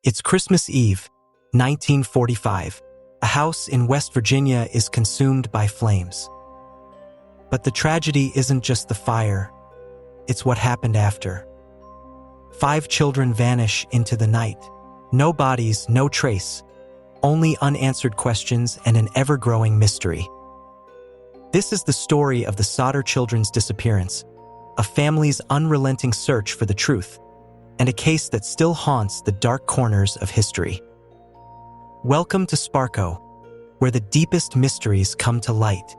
It's Christmas Eve, 1945. A house in West Virginia is consumed by flames. But the tragedy isn't just the fire, it's what happened after. 5 children vanish into the night. No bodies, no trace, only unanswered questions and an ever-growing mystery. This is the story of the Sodder children's disappearance, a family's unrelenting search for the truth, and a case that still haunts the dark corners of history. Welcome to Sparko, where the deepest mysteries come to light.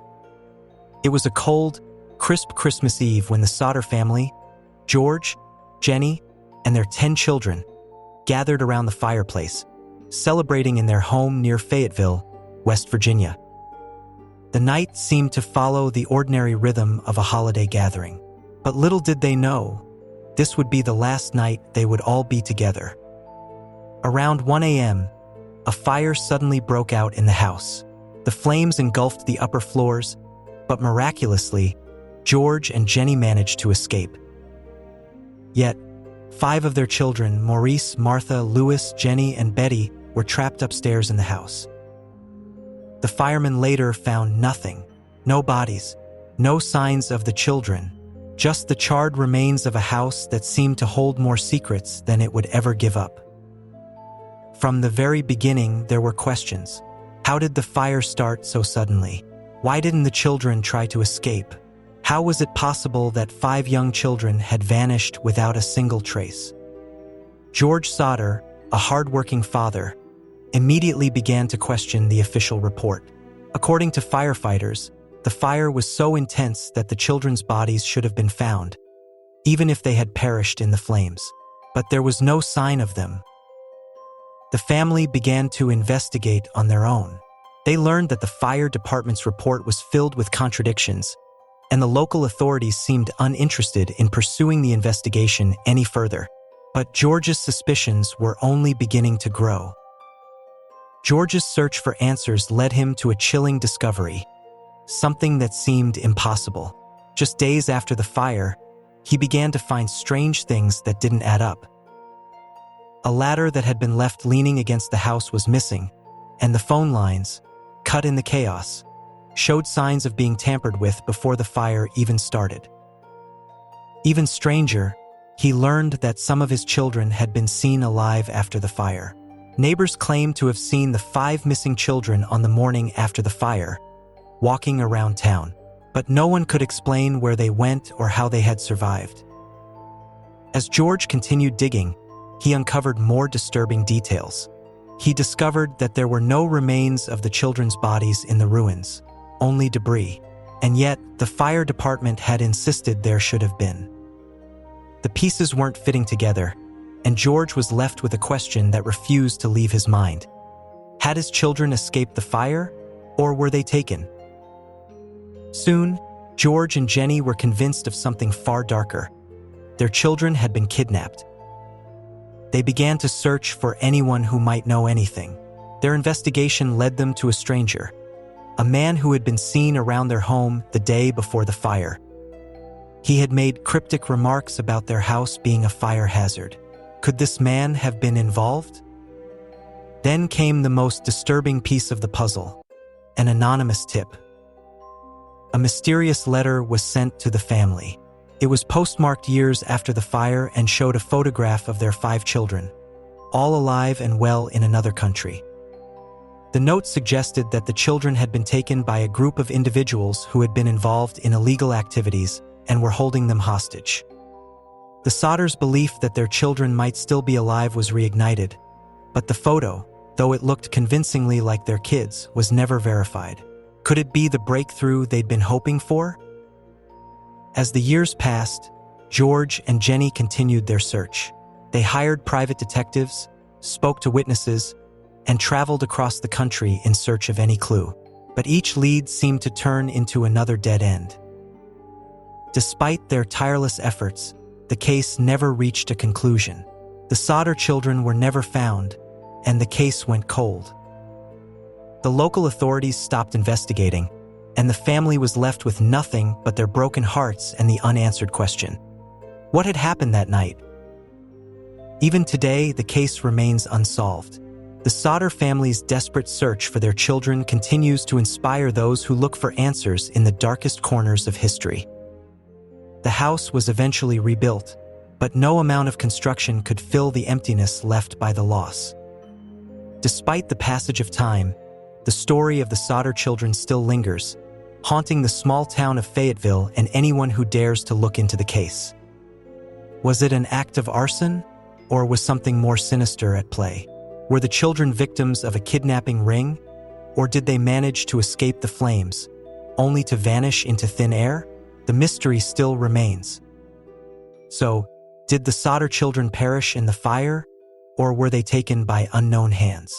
It was a cold, crisp Christmas Eve when the Sodder family, George, Jenny, and their 10 children, gathered around the fireplace, celebrating in their home near Fayetteville, West Virginia. The night seemed to follow the ordinary rhythm of a holiday gathering, but little did they know, this would be the last night they would all be together. Around 1 a.m., a fire suddenly broke out in the house. The flames engulfed the upper floors, but miraculously, George and Jenny managed to escape. Yet, 5 of their children, Maurice, Martha, Louis, Jenny, and Betty, were trapped upstairs in the house. The firemen later found nothing, no bodies, no signs of the children, just the charred remains of a house that seemed to hold more secrets than it would ever give up. From the very beginning, there were questions. How did the fire start so suddenly? Why didn't the children try to escape? How was it possible that 5 young children had vanished without a single trace? George Sodder, a hard-working father, immediately began to question the official report. According to firefighters, the fire was so intense that the children's bodies should have been found, even if they had perished in the flames. But there was no sign of them. The family began to investigate on their own. They learned that the fire department's report was filled with contradictions, and the local authorities seemed uninterested in pursuing the investigation any further. But George's suspicions were only beginning to grow. George's search for answers led him to a chilling discovery, something that seemed impossible. Just days after the fire, he began to find strange things that didn't add up. A ladder that had been left leaning against the house was missing, and the phone lines, cut in the chaos, showed signs of being tampered with before the fire even started. Even stranger, he learned that some of his children had been seen alive after the fire. Neighbors claimed to have seen the 5 missing children on the morning after the fire, walking around town, but no one could explain where they went or how they had survived. As George continued digging, he uncovered more disturbing details. He discovered that there were no remains of the children's bodies in the ruins, only debris, and yet the fire department had insisted there should have been. The pieces weren't fitting together, and George was left with a question that refused to leave his mind. Had his children escaped the fire, or were they taken? Soon, George and Jenny were convinced of something far darker. Their children had been kidnapped. They began to search for anyone who might know anything. Their investigation led them to a stranger, a man who had been seen around their home the day before the fire. He had made cryptic remarks about their house being a fire hazard. Could this man have been involved? Then came the most disturbing piece of the puzzle, an anonymous tip. A mysterious letter was sent to the family. It was postmarked years after the fire and showed a photograph of their 5 children, all alive and well in another country. The note suggested that the children had been taken by a group of individuals who had been involved in illegal activities and were holding them hostage. The Sodders' belief that their children might still be alive was reignited, but the photo, though it looked convincingly like their kids, was never verified. Could it be the breakthrough they'd been hoping for? As the years passed, George and Jenny continued their search. They hired private detectives, spoke to witnesses, and traveled across the country in search of any clue. But each lead seemed to turn into another dead end. Despite their tireless efforts, the case never reached a conclusion. The Sodder children were never found, and the case went cold. The local authorities stopped investigating, and the family was left with nothing but their broken hearts and the unanswered question: what had happened that night? Even today, the case remains unsolved. The Sodder family's desperate search for their children continues to inspire those who look for answers in the darkest corners of history. The house was eventually rebuilt, but no amount of construction could fill the emptiness left by the loss. Despite the passage of time, the story of the Sodder children still lingers, haunting the small town of Fayetteville and anyone who dares to look into the case. Was it an act of arson, or was something more sinister at play? Were the children victims of a kidnapping ring, or did they manage to escape the flames, only to vanish into thin air? The mystery still remains. So, did the Sodder children perish in the fire, or were they taken by unknown hands?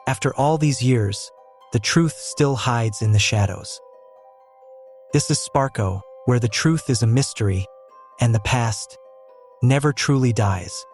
After all these years, the truth still hides in the shadows. This is Sparko, where the truth is a mystery, and the past never truly dies.